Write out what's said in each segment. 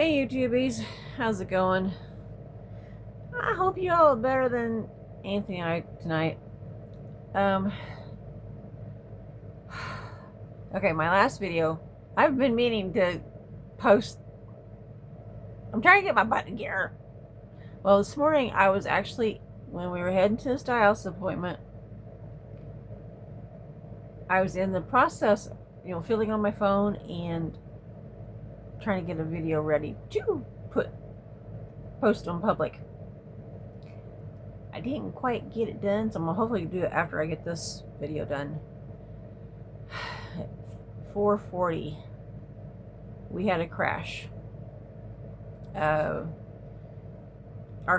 Hey YouTubies, how's it going? I hope you all are better than Anthony and I tonight. Um, okay, my last video, I've been meaning to post. I'm trying to get my butt in gear. Well, this morning I was actually, when we were heading to this dialysis appointment, I was in the process, filling on my phone and trying to get a video ready to post on public. I didn't quite get it done, so I'm gonna hopefully do it after I get this video done. At 4:40, we had a crash. Our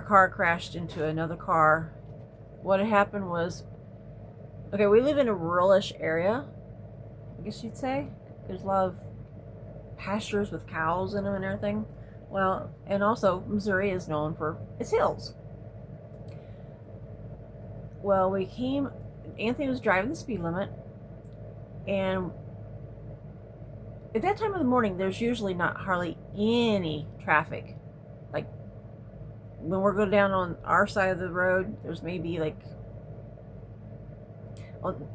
car crashed into another car. What had happened was, okay, we live in a ruralish area, I guess you'd say. There's a lot of pastures with cows in them and everything. Well, and also Missouri is known for its hills. Well, Anthony was driving the speed limit, and at that time of the morning, there's usually not hardly any traffic. Like, when we're going down on our side of the road, there's maybe on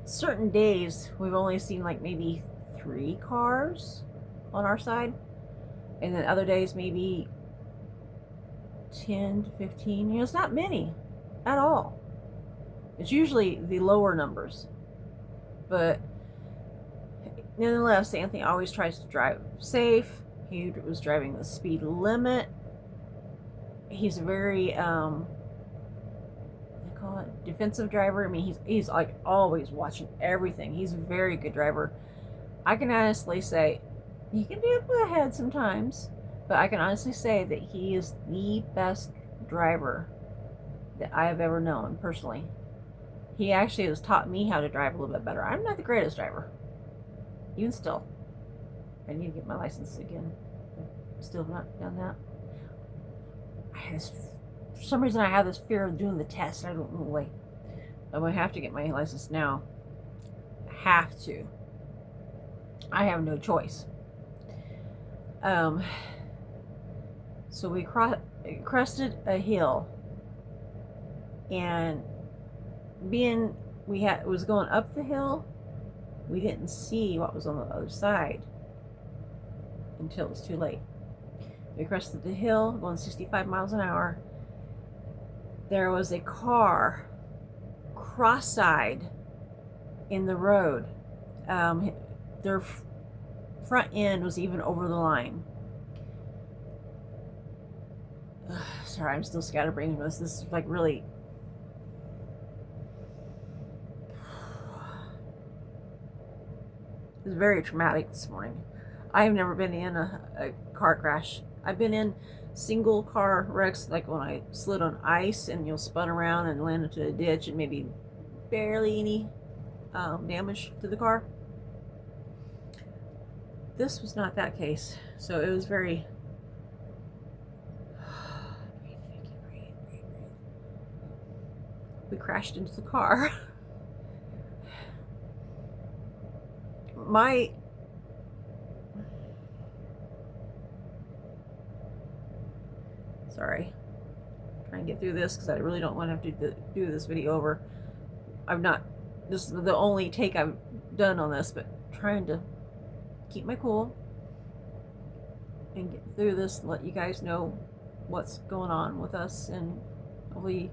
certain days, we've only seen maybe 3 cars on our side. And then other days, maybe 10 to 15. It's not many at all. It's usually the lower numbers. But nonetheless, Anthony always tries to drive safe. He was driving the speed limit. He's a very, what do they call it, defensive driver. I mean, he's like always watching everything. He's a very good driver. I can honestly say, he can be up ahead sometimes, but I can honestly say that he is the best driver that I have ever known personally. He actually has taught me how to drive a little bit better. I'm not the greatest driver. Even still. I need to get my license again. I've still not done that. For some reason I have this fear of doing the test. I don't know why. I'm going to have to get my license now. Have to. I have no choice. So we crested a hill, and it was going up the hill, we didn't see what was on the other side until it was too late. We crested the hill going 65 miles an hour. There was a car cross-eyed in the road. Their front end was even over the line. Sorry, I'm still scatterbrained with this. This is really... It was very traumatic this morning. I have never been in a car crash. I've been in single car wrecks, like when I slid on ice and spun around and landed into a ditch and maybe barely any damage to the car. This was not that case, so it was very... We crashed into the car. Sorry. I'm trying to get through this because I really don't want to have to do this video over. This is the only take I've done on this, but trying to keep my cool and get through this and let you guys know what's going on with us, and hopefully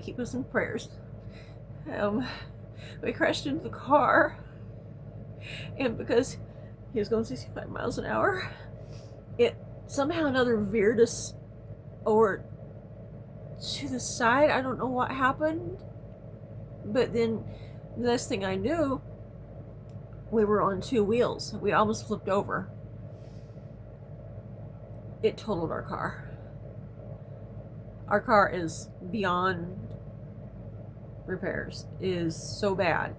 keep us in prayers. We crashed into the car, and because he was going 65 miles an hour, it somehow another veered us over to the side. I don't know what happened, but then the next thing I knew, we were on 2 wheels. We almost flipped over. It totaled our car. Our car is beyond repairs. It is so bad.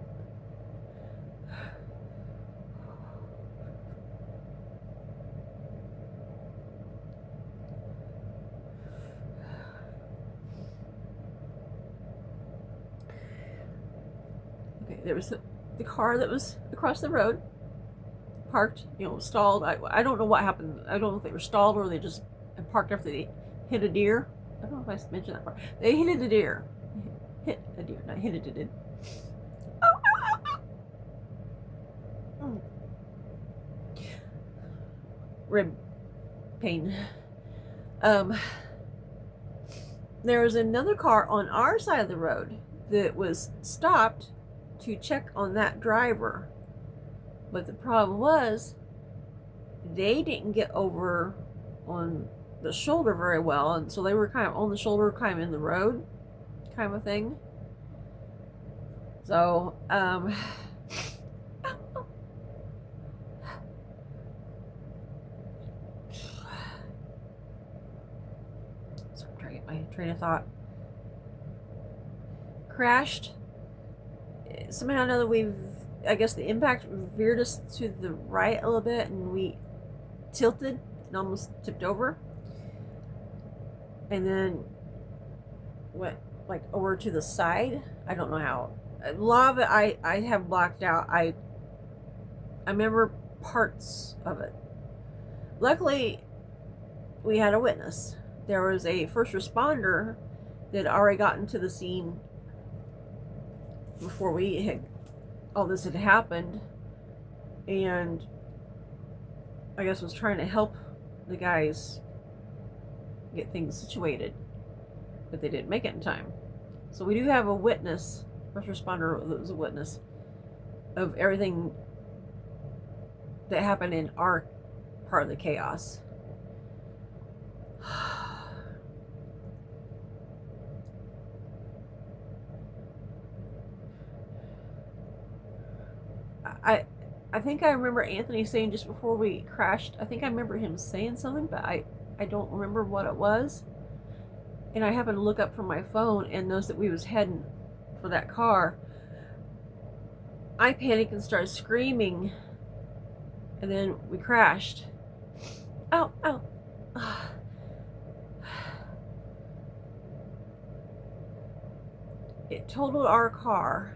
there was the car that was across the road, parked, stalled. I don't know what happened. I don't know if they were stalled or they just parked after they hit a deer. I don't know if I mentioned that part. They hit a deer. Hit a deer, not hit it, it did. Rib pain. There was another car on our side of the road that was stopped to check on that driver. But the problem was, they didn't get over on the shoulder very well, and so they were kind of on the shoulder, kind of in the road, kind of a thing. So, so I'm trying to get my train of thought. Crashed. Somehow or another, I guess the impact veered us to the right a little bit, and we tilted and almost tipped over, and then went like over to the side. I don't know how. A lot of it I have blocked out. I remember parts of it. Luckily, we had a witness. There was a first responder that had already gotten to the scene before all this had happened, and I guess was trying to help the guys get things situated, but they didn't make it in time. So we do have a witness, first responder that was a witness of everything that happened in our part of the chaos. I think I remember Anthony saying just before we crashed, I think I remember him saying something, but I don't remember what it was. And I happened to look up from my phone and noticed that we was heading for that car. I panicked and started screaming, and then we crashed. Ow, ow. It totaled our car.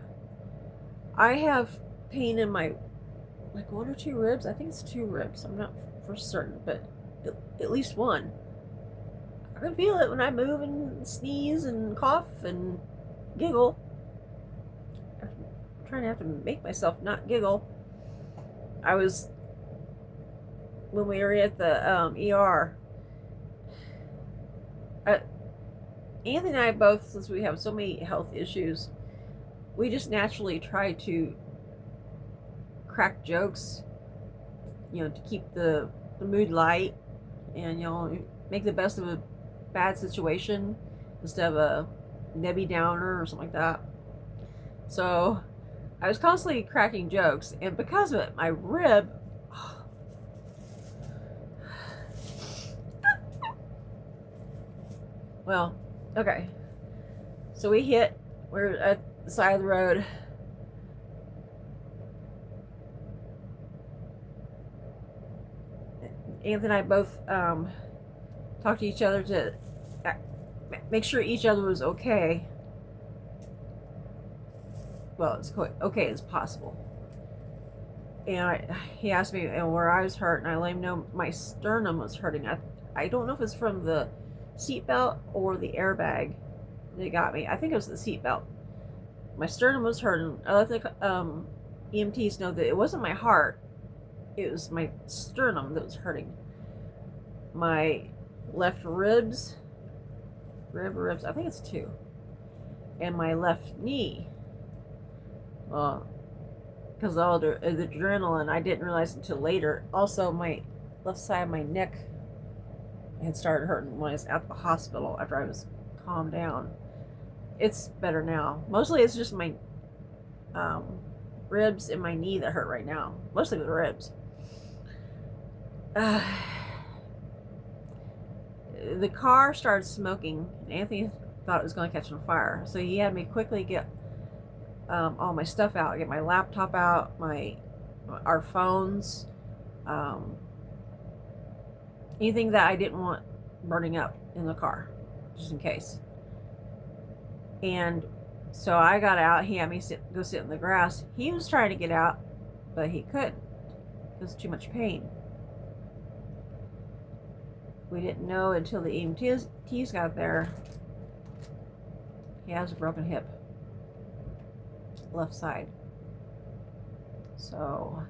I have pain in my, like, 1 or 2 ribs. I think it's 2 ribs. I'm not for certain, but at least one. I can feel it when I move and sneeze and cough and giggle. I'm trying to have to make myself not giggle. When we were at the ER, Anthony and I both, since we have so many health issues, we just naturally try to crack jokes, to keep the mood light, and make the best of a bad situation instead of a Debbie Downer or something like that. So I was constantly cracking jokes, and because of it, my rib, well, okay, so we're at the side of the road. Anthony and I both talked to each other to make sure each other was okay. Well, as okay as possible. And he asked me where I was hurt, and I let him know my sternum was hurting. I don't know if it's from the seatbelt or the airbag that got me. I think it was the seatbelt. My sternum was hurting. I let the EMTs know that it wasn't my heart. It was my sternum that was hurting. My left ribs, I think it's 2, and my left knee. Because all the adrenaline, I didn't realize until later. Also, my left side of my neck had started hurting when I was at the hospital after I was calmed down. It's better now. Mostly it's just my ribs and my knee that hurt right now. Mostly the ribs. The car started smoking. Anthony thought it was going to catch on fire, so he had me quickly get all my stuff out, get my laptop out, our phones, anything that I didn't want burning up in the car, just in case. And So I got out. He had me go sit in the grass. He was trying to get out, but he couldn't because of too much pain. We didn't know until the EMTs got there. He has a broken hip, left side. So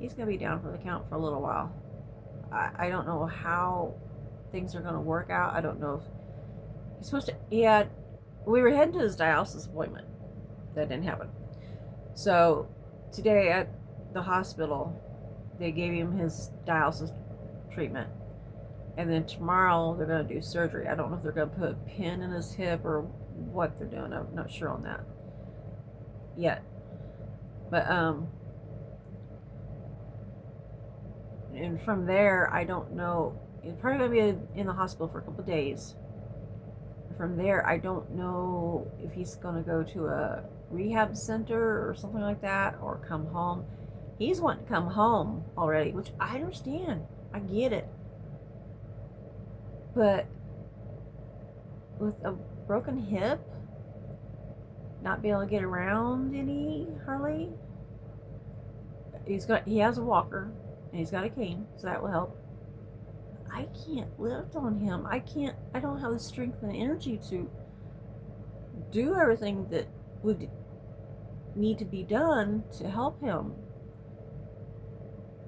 he's going to be down for the count for a little while. I don't know how things are going to work out. I don't know if he's supposed to. We were heading to his dialysis appointment. That didn't happen. So today at the hospital, they gave him his dialysis treatment. And then tomorrow they're going to do surgery. I don't know if they're going to put a pin in his hip or what they're doing. I'm not sure on that yet. But and from there, I don't know. He's probably going to be in the hospital for a couple of days. From there, I don't know if he's going to go to a rehab center or something like that, or come home. He's wanting to come home already, which I understand. I get it. But with a broken hip, not being able to get around hardly. He has a walker and he's got a cane, so that will help. I can't lift on him. I don't have the strength and energy to do everything that would need to be done to help him.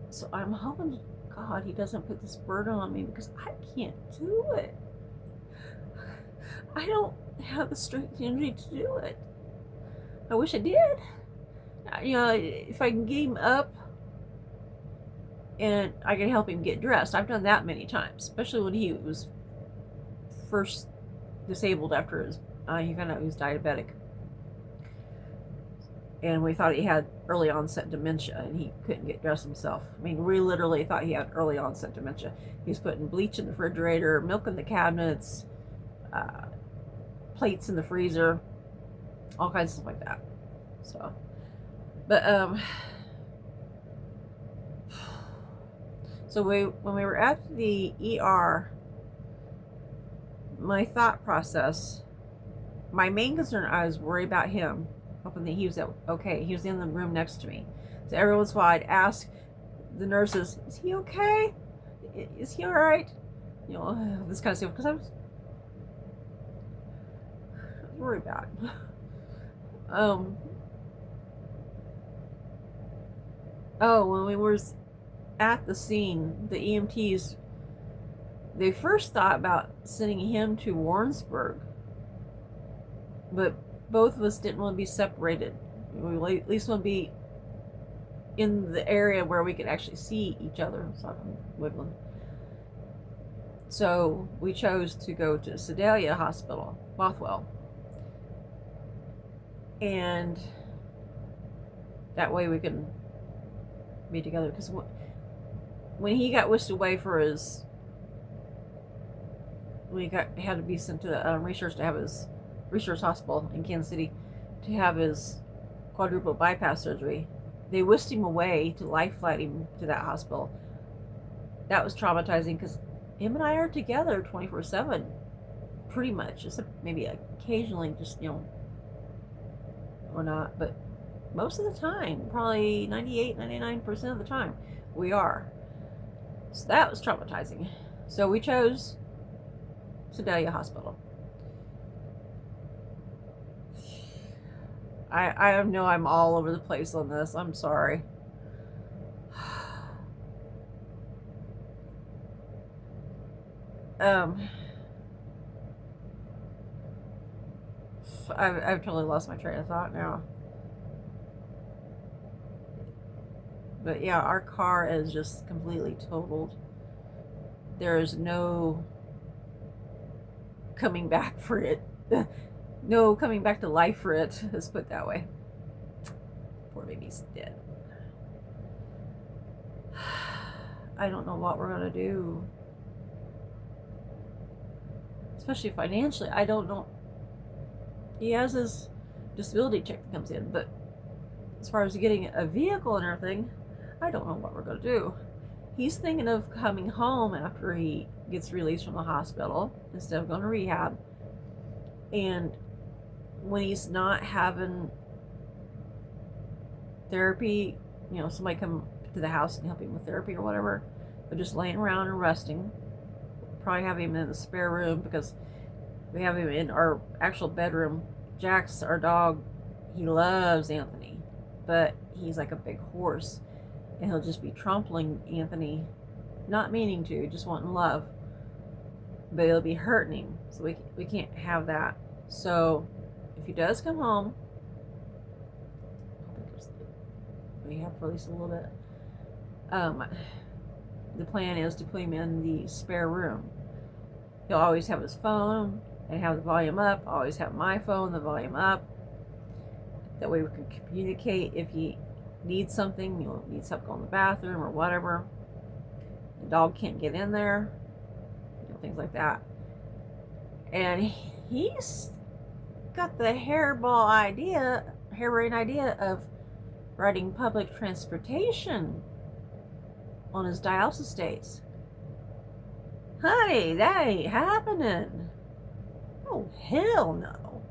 So I'm hoping to God he doesn't put this burden on me, because I can't do it. I don't have the strength and energy to do it. I wish I did. If I can get him up and I can help him get dressed. I've done that many times, especially when he was first disabled after he found out he was diabetic. And we thought he had early onset dementia, and he couldn't get dressed himself. I mean, we literally thought he had early onset dementia. He was putting bleach in the refrigerator, milk in the cabinets, plates in the freezer, all kinds of stuff like that. So, but so when we were at the ER, my thought process, my main concern, I was worried about him, hoping that he was okay. He was in the room next to me. So every once in a while I'd ask the nurses, is he okay? Is he all right? This kind of stuff, because I was worried about him. When we were at the scene, the EMTs, they first thought about sending him to Warrensburg, but both of us didn't want to be separated. We at least want to be in the area where we could actually see each other. So I'm wiggling. So we chose to go to Sedalia Hospital, Bothwell. And that way we can be together. Because when he got whisked away had to be sent to research hospital in Kansas City to have his quadruple bypass surgery. They whisked him away to life flight him to that hospital. That was traumatizing, because him and I are together 24/7, pretty much. Just maybe occasionally, just or not, but most of the time, probably 98-99% of the time, we are. So that was traumatizing. So we chose Sedalia Hospital. I know I'm all over the place on this. I'm sorry. I've totally lost my train of thought now. But yeah, our car is just completely totaled. There is no coming back for it. No coming back to life for it, let's put it that way. Poor baby's dead. I don't know what we're going to do. Especially financially, I don't know. He has his disability check that comes in, but as far as getting a vehicle and everything, I don't know what we're going to do. He's thinking of coming home after he gets released from the hospital instead of going to rehab. And when he's not having therapy, somebody come to the house and help him with therapy or whatever, but just laying around and resting. Probably have him in the spare room because we have him in our actual bedroom. Jax, our dog, he loves Anthony, but he's like a big horse, and he'll just be trampling Anthony, not meaning to, just wanting love, but it'll be hurting him, so we can't have that. So if he does come home, we have for at least a little bit, the plan is to put him in the spare room. He'll always have his phone and have the volume up. Always have my phone, the volume up. That way we can communicate if he needs something, needs help going to the bathroom or whatever. The dog can't get in there, things like that. And he's got the harebrained idea of riding public transportation on his dialysis days. Honey, that ain't happening. Oh, hell no.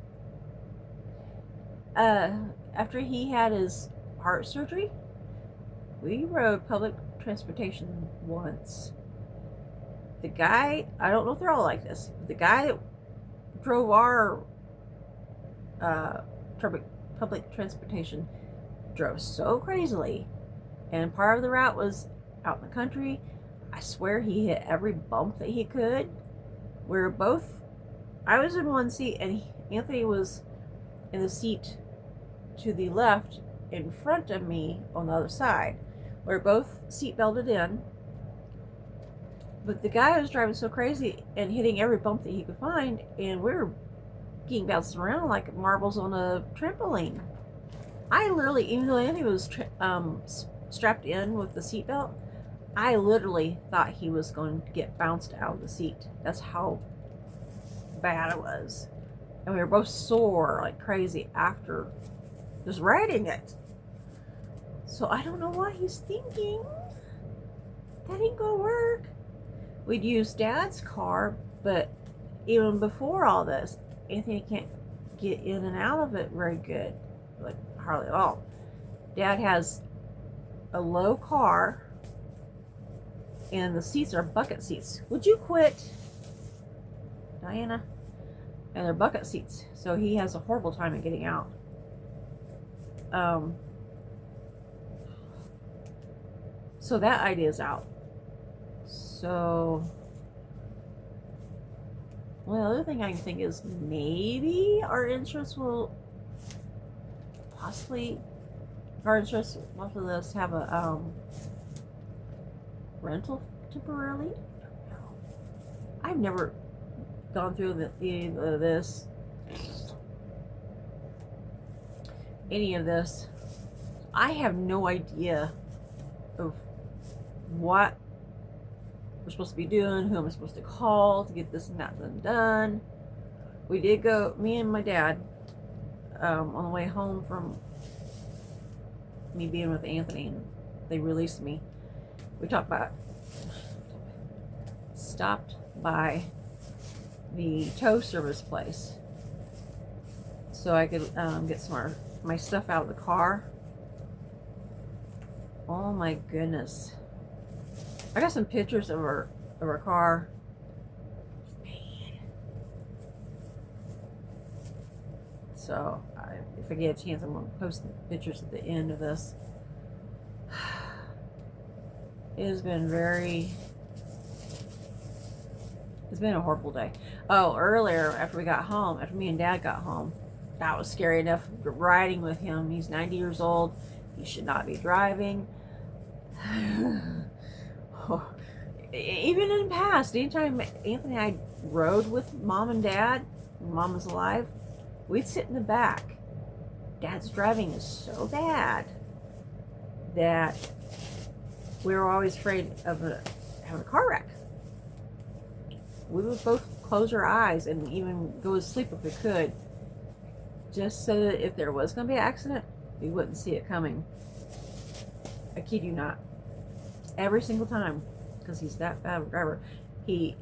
After he had his heart surgery, we rode public transportation once. The guy, I don't know if they're all like this, but the guy that drove our public transportation drove so crazily, and part of the route was out in the country. I swear he hit every bump that he could. I was in one seat and Anthony was in the seat to the left in front of me on the other side. We were both seat belted in, but the guy was driving so crazy and hitting every bump that he could find, and we were getting bounced around like marbles on a trampoline. I literally, even though Anthony was strapped in with the seatbelt, I literally thought he was going to get bounced out of the seat. That's how bad it was. And we were both sore like crazy after just riding it. So I don't know what he's thinking. That ain't gonna work. We'd use Dad's car, but even before all this, Anthony can't get in and out of it very good. Like hardly at all. Dad has a low car and the seats are bucket seats. Would you quit, Diana? And they're bucket seats, so he has a horrible time at getting out. So that idea's out. So, well, the other thing I can think is maybe our insurance will possibly, after this, have a rental temporarily. I've never gone through any of this. I have no idea of what we're supposed to be doing, who I'm supposed to call to get this and that done. We did go, me and my dad, on the way home from me being with Anthony, and they released me. We stopped by the tow service place so I could get some of my stuff out of the car. Oh my goodness. I got some pictures of our car. Man. So if I get a chance, I'm going to post the pictures at the end of this. It's been a horrible day. Oh, earlier after me and Dad got home, that was scary enough riding with him. He's 90 years old. He should not be driving. Even in the past, anytime Anthony and I rode with Mom and Dad, when Mom was alive, we'd sit in the back. Dad's driving is so bad that we were always afraid of having a car wreck. We would both close our eyes and even go to sleep if we could, just so that if there was going to be an accident, we wouldn't see it coming. I kid you not. Every single time, because he's that bad of a driver. He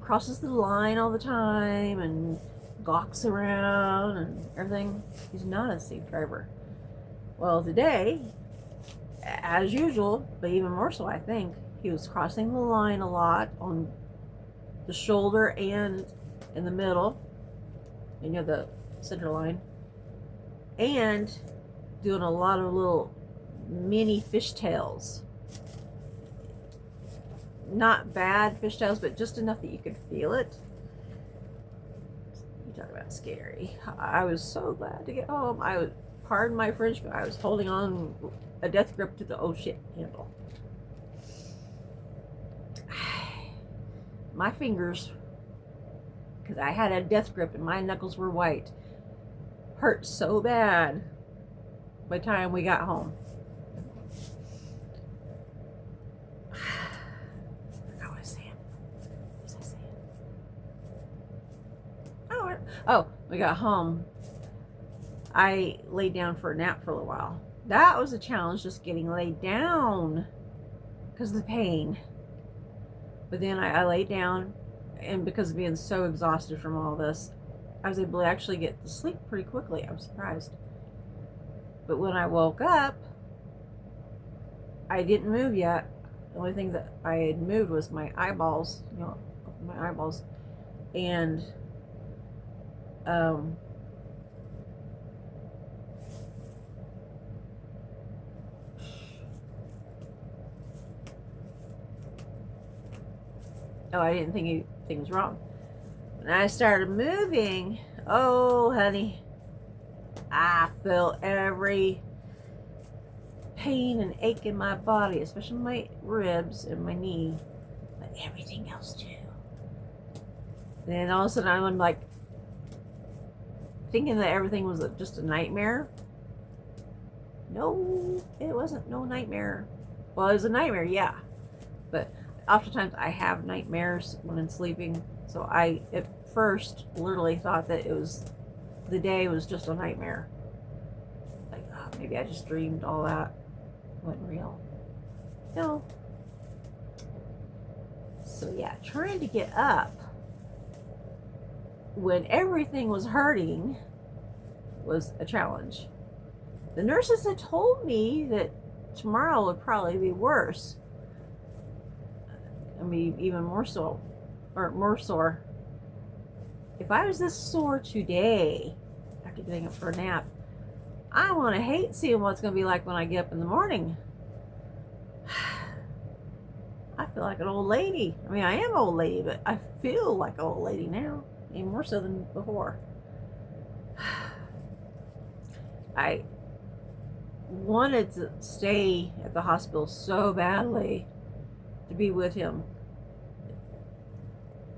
crosses the line all the time and gawks around and everything. He's not a safe driver. Well, today, as usual, but even more so, I think, he was crossing the line a lot on the shoulder and in the middle, the center line, and doing a lot of little mini fishtails. Not bad fishtails, but just enough that you could feel it. You talk about scary. I was so glad to get home. Pardon my French, but I was holding on a death grip to the oh shit handle. My fingers, because I had a death grip and my knuckles were white, hurt so bad by the time we got home. What was I saying? Oh, we got home. I laid down for a nap for a little while. That was a challenge, just getting laid down because of the pain. But then I laid down, and because of being so exhausted from all this, I was able to actually get to sleep pretty quickly. I was surprised. But when I woke up, I didn't move yet. The only thing that I had moved was my eyeballs, my eyeballs. And I didn't think anything was wrong. When I started moving, oh honey, I felt every pain and ache in my body, especially my ribs and my knee, but everything else too. Then all of a sudden I'm like thinking that everything was just a nightmare. No, it wasn't no nightmare. Well, it was a nightmare, yeah, but oftentimes I have nightmares when I'm sleeping, so I at first literally thought that the day was just a nightmare. Like, oh, maybe I just dreamed all that. It wasn't real. No. So yeah, trying to get up when everything was hurting was a challenge. The nurses had told me that tomorrow would probably be worse. I mean, even more so, or more sore. If I was this sore today, after getting up for a nap, I want to hate seeing what's going to be like when I get up in the morning. I feel like an old lady. I mean, I am an old lady, but I feel like an old lady now, even more so than before. I wanted to stay at the hospital so badly to be with him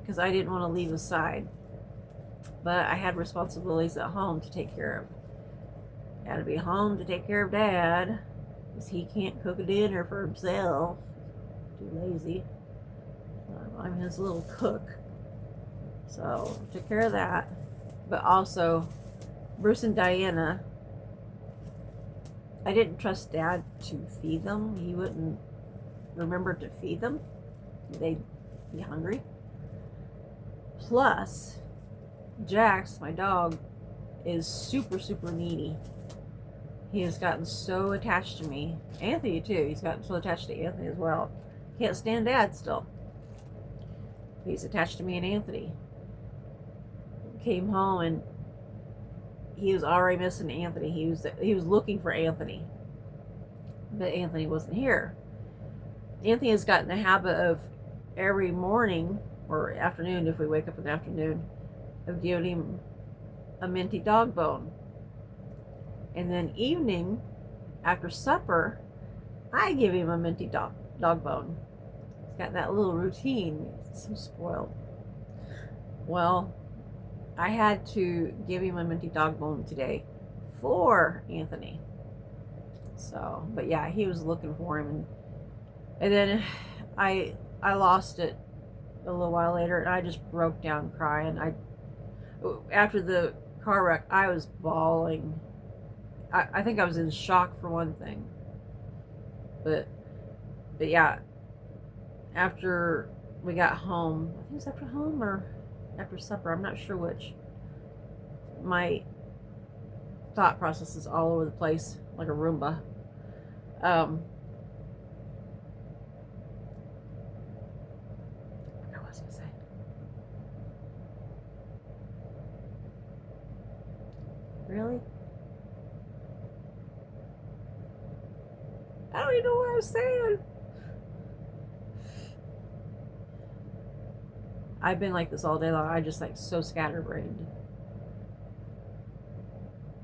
because I didn't want to leave his side, but I had responsibilities at home to take care of. I had to be home to take care of Dad because he can't cook a dinner for himself. Too lazy. I'm his little cook, so took care of that. But also Bruce and Diana, I didn't trust Dad to feed them. He wouldn't remember to feed them. They'd be hungry. Plus, Jax, my dog, is super, super needy. He has gotten so attached to me. Anthony, too. He's gotten so attached to Anthony as well. Can't stand Dad still. He's attached to me and Anthony. Came home and he was already missing Anthony. He was looking for Anthony, but Anthony wasn't here. Anthony has gotten the habit of every morning or afternoon, if we wake up in the afternoon, of giving him a minty dog bone. And then evening, after supper, I give him a minty dog bone. He's got that little routine. He's so spoiled. Well, I had to give him a minty dog bone today for Anthony. So, but yeah, he was looking for him, and then I lost it a little while later, and I just broke down crying. After the car wreck, I was bawling. I think I was in shock for one thing, but yeah, after we got home, I think it was after home or after supper, I'm not sure which, my thought process is all over the place like a Roomba. Um, what was I gonna say? Really? I don't even know what I was saying. I've been like this all day long. I just like so scatterbrained.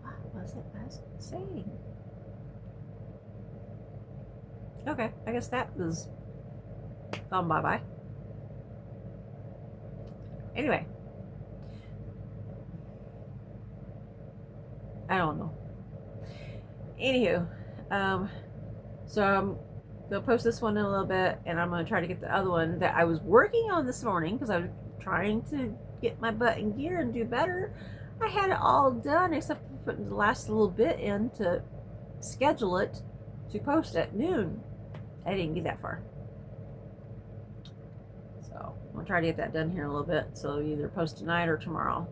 What was it I was saying? Okay, I guess that was gone bye-bye. Anyway. I don't know. Anywho, so I'm gonna post this one in a little bit, and I'm gonna try to get the other one that I was working on this morning because I was trying to get my butt in gear and do better. I had it all done except for putting the last little bit in to schedule it to post at noon. I didn't get that far. So I'm gonna try to get that done here in a little bit. So either post tonight or tomorrow.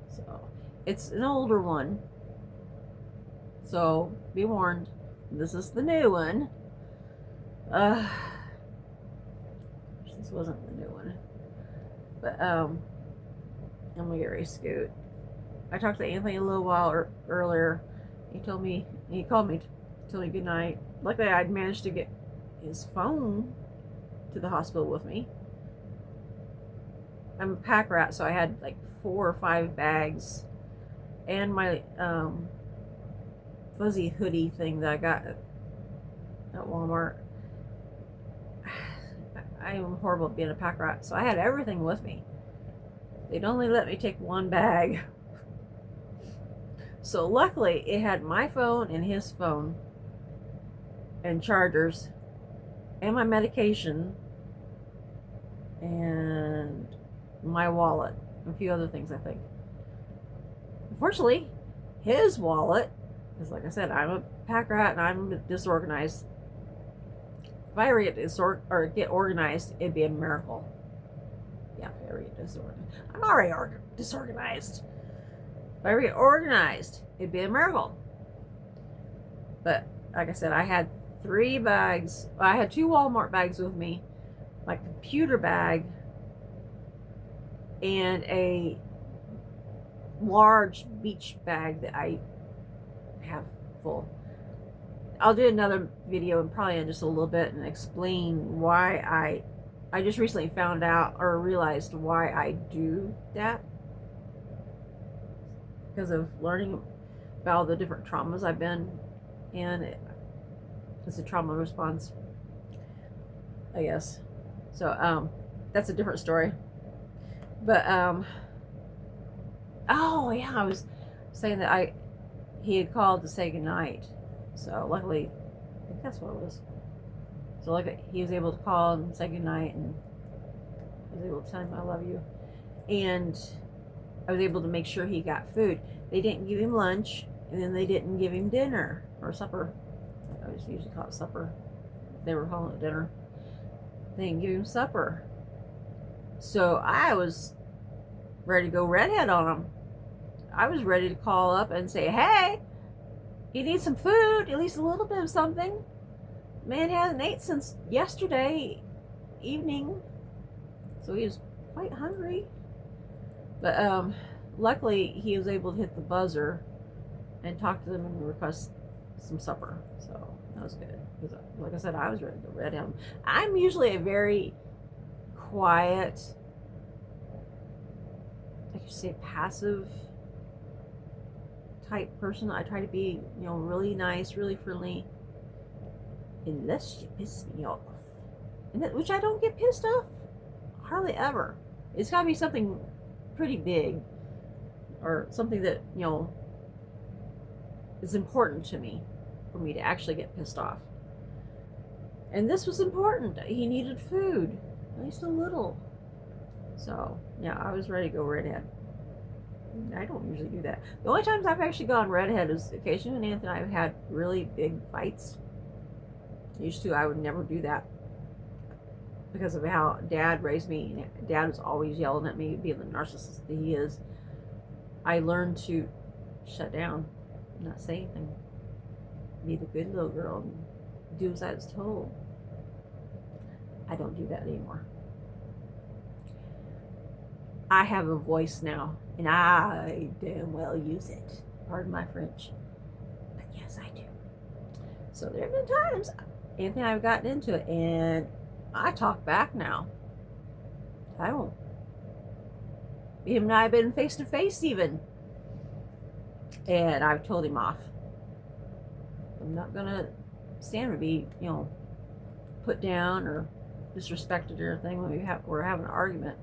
So it's an older one. So be warned, this is the new one. This wasn't the new one. But I'm gonna get ready to scoot. I talked to Anthony a little while earlier. He called me to tell me good night. Luckily I'd managed to get his phone to the hospital with me. I'm a pack rat, so I had like 4 or 5 bags and my fuzzy hoodie thing that I got at Walmart. I am horrible at being a pack rat, so I had everything with me. They'd only let me take 1 bag. So luckily it had my phone and his phone and chargers and my medication and my wallet and a few other things, I think. Unfortunately, his wallet, because like I said, I'm a pack rat and I'm disorganized. If I ever get organized, it'd be a miracle. Yeah, if I ever get disorganized. I'm already disorganized. If I ever get organized, it'd be a miracle. But like I said, I had 3 bags. I had 2 Walmart bags with me, my computer bag, and a large beach bag that I have full. I'll do another video and probably in just a little bit and explain why I just recently found out or realized why I do that, because of learning about the different traumas I've been in. It's a trauma response, I guess. So that's a different story. But oh yeah, I was saying that he had called to say goodnight. So luckily, I think that's what it was. So like he was able to call and say goodnight, and I was able to tell him I love you. And I was able to make sure he got food. They didn't give him lunch, and then they didn't give him dinner or supper. I just usually call it supper. They were calling it dinner. They didn't give him supper. So I was ready to go redhead on him. I was ready to call up and say, hey, you need some food, at least a little bit of something. Man hasn't ate since yesterday evening, so he was quite hungry. But luckily he was able to hit the buzzer and talk to them and request some supper. So that was good. Because like I said, I was ready to red him. I'm usually a very quiet, I could say passive type person. I try to be, really nice, really friendly, unless you piss me off, which I don't get pissed off hardly ever. It's got to be something pretty big or something that is important to me for me to actually get pissed off. And this was important. He needed food, at least a little. So yeah, I was ready to go redhead. I don't usually do that. The only times I've actually gone redhead is occasionally when Anthony and I have had really big fights. Used to, I would never do that because of how Dad raised me. Dad was always yelling at me, being the narcissist that he is. I learned to shut down, not say anything, be the good little girl, and do as I was told. I don't do that anymore. I have a voice now, and I damn well use it. Pardon my French. But yes, I do. So there have been times, Anthony and I have gotten into it, and I talk back now. I won't. Him and I have been face to face even. And I've told him off. I'm not going to stand to be, put down or disrespected or anything when we're having an argument.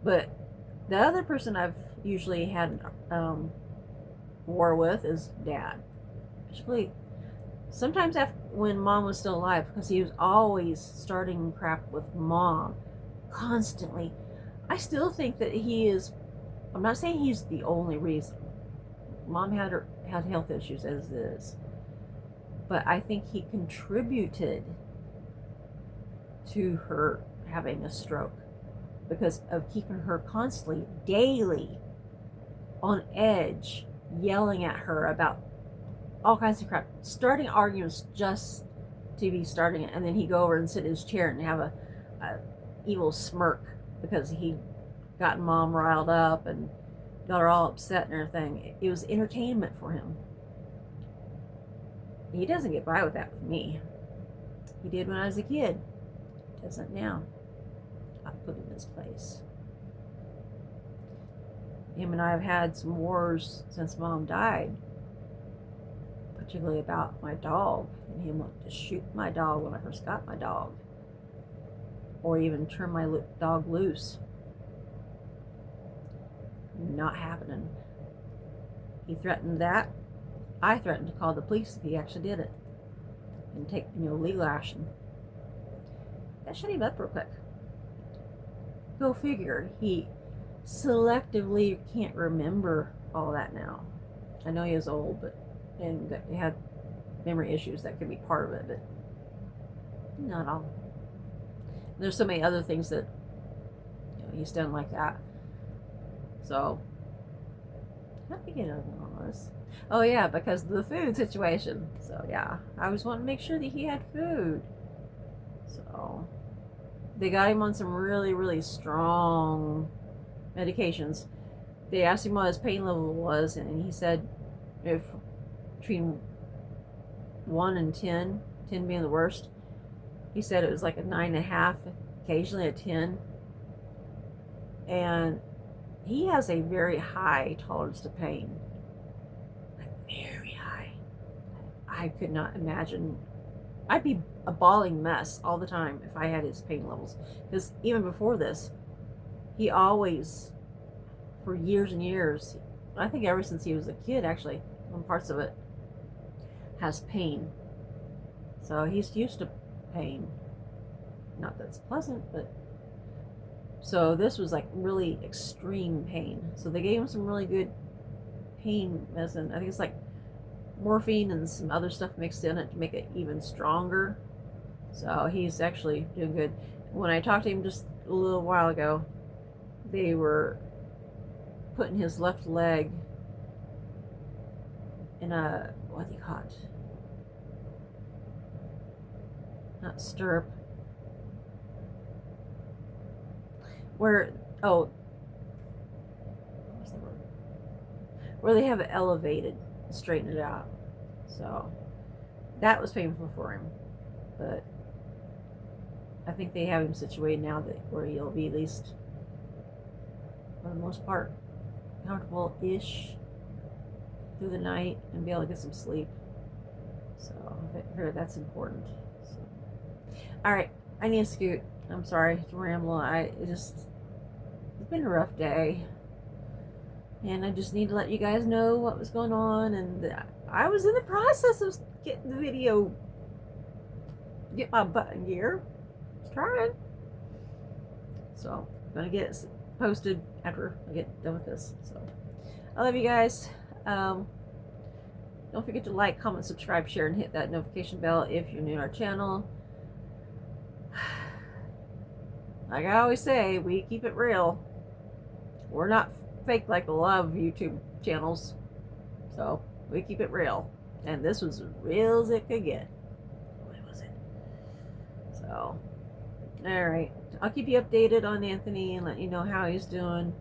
But the other person I've usually had war with is Dad. Particularly sometimes after when Mom was still alive, because he was always starting crap with Mom constantly. I still think that he is. I'm not saying he's the only reason. Mom had health issues as is, but I think he contributed to her having a stroke because of keeping her constantly, daily, on edge, yelling at her about all kinds of crap, starting arguments just to be starting it, and then he'd go over and sit in his chair and have a evil smirk because he'd gotten Mom riled up and got her all upset and everything. It was entertainment for him. He doesn't get by with that with me. He did when I was a kid. Doesn't now. I put him in his place. Him and I have had some wars since Mom died, particularly about my dog, and him wanted to shoot my dog when I first got my dog, or even turn my dog loose. Not happening. He threatened that. I threatened to call the police if he actually did it and take legal action. That shut him up real quick. Go figure. He selectively can't remember all that now. I know he is old, and he had memory issues that could be part of it, but not all. There's so many other things that he's done like that. So, how did we get over all this? Oh yeah, because of the food situation. So yeah, I was wanting to make sure that he had food. So, they got him on some really, really strong medications. They asked him what his pain level was, and he said if between 1 and 10, 10 being the worst, he said it was like a 9.5, occasionally a 10. And he has a very high tolerance to pain. Like very high. I could not imagine. I'd be a bawling mess all the time if I had his pain levels. Because even before this, he always, for years and years, I think ever since he was a kid actually, on parts of it, has pain. So he's used to pain. Not that it's pleasant, but so this was like really extreme pain. So they gave him some really good pain medicine. I think it's like morphine and some other stuff mixed in it to make it even stronger. So he's actually doing good. When I talked to him just a little while ago, they were putting his left leg in a, what do you call it? Not stirrup. Where they have it elevated and straighten it out. So that was painful for him, but I think they have him situated now that where he'll be at least, for the most part, comfortable-ish through the night and be able to get some sleep. So I figure that's important. So, all right, I need to scoot. I'm sorry to ramble. It's been a rough day, and I just need to let you guys know what was going on. And I was in the process of getting the video, get my butt in gear. Just trying. So I'm gonna get it posted after I get done with this. So I love you guys. Don't forget to like, comment, subscribe, share, and hit that notification bell if you're new to our channel. Like I always say, we keep it real. We're not fake like a lot of YouTube channels. So we keep it real. And this was as real as it could get. What was it? So, alright. I'll keep you updated on Anthony and let you know how he's doing.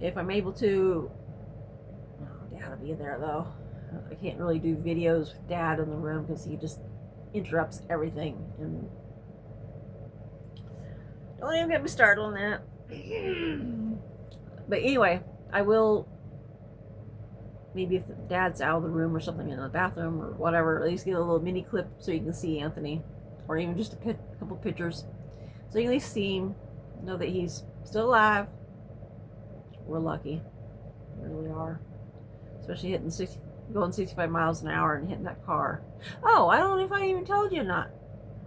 If I'm able to. Oh, Dad will be there though. I can't really do videos with Dad in the room because he just interrupts everything. And don't even get me started on that. But anyway, I will, maybe if Dad's out of the room or something in the bathroom or whatever, at least get a little mini clip so you can see Anthony, or even just a couple pictures so you can at least see him, know that he's still alive. We're lucky, we really are, especially going 65 miles an hour and hitting that car. Oh, I don't know if I even told you or not.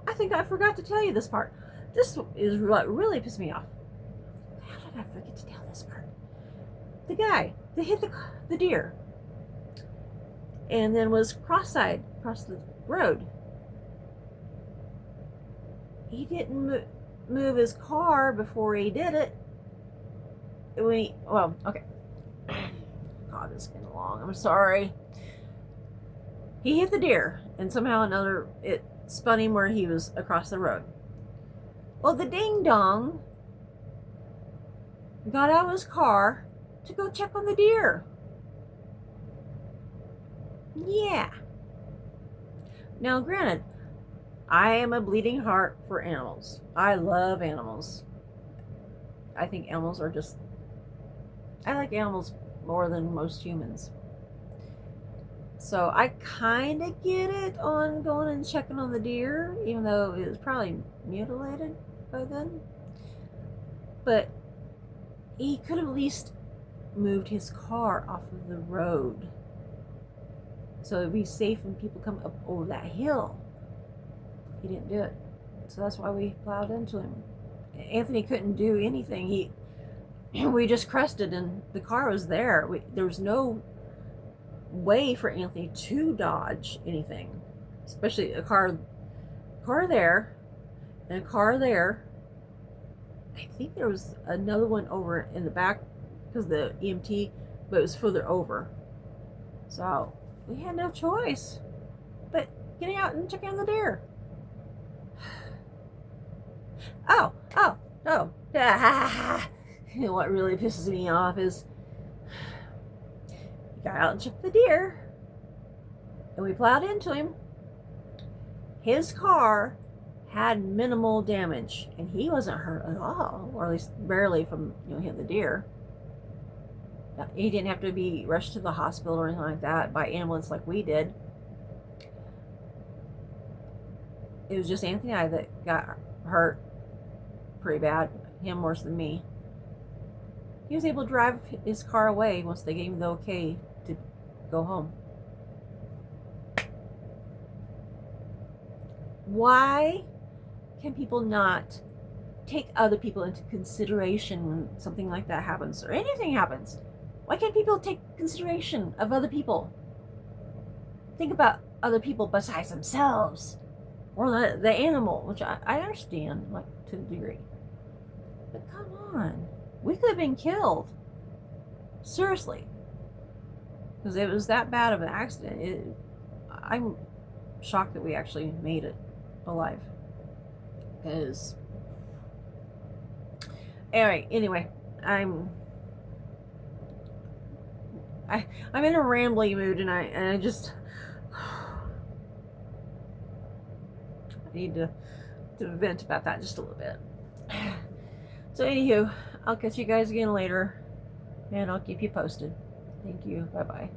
I think I forgot to tell you this part. This is what really pissed me off. How did I forget to tell this part? The guy that hit the deer and then was cross-eyed across the road. He didn't move his car before he did it. Well, okay. God, this is getting long. I'm sorry. He hit the deer, and somehow or another it spun him where he was across the road. Well, the ding-dong got out of his car to go check on the deer. Yeah. Now, granted, I am a bleeding heart for animals. I love animals. I think animals are just... I like animals more than most humans. So I kind of get it on going and checking on the deer, even though it was probably mutilated by then. But he could have at least moved his car off of the road so it'd be safe when people come up over that hill. He didn't do it. So that's why we plowed into him. Anthony couldn't do anything. We just crested and the car was there. There was no way for Anthony to dodge anything, especially a car there and a car there. I think there was another one over in the back because the EMT, but it was further over. So we had no choice but getting out and checking on the deer. Oh. And what really pisses me off is he got out and checked the deer and we plowed into him. His car had minimal damage and he wasn't hurt at all, or at least barely from hitting the deer. He didn't have to be rushed to the hospital or anything like that by ambulance like we did. It was just Anthony and I that got hurt pretty bad, him worse than me. He was able to drive his car away once they gave him the okay to go home. Why can people not take other people into consideration when something like that happens or anything happens? Why can't people take consideration of other people? Think about other people besides themselves, or the animal, which I understand, like, to a degree. But come on, we could have been killed. Seriously, because it was that bad of an accident. I'm shocked that we actually made it alive. Because anyway, I'm in a rambling mood, and I just I need to vent about that just a little bit. So anywho, I'll catch you guys again later, and I'll keep you posted. Thank you. Bye bye.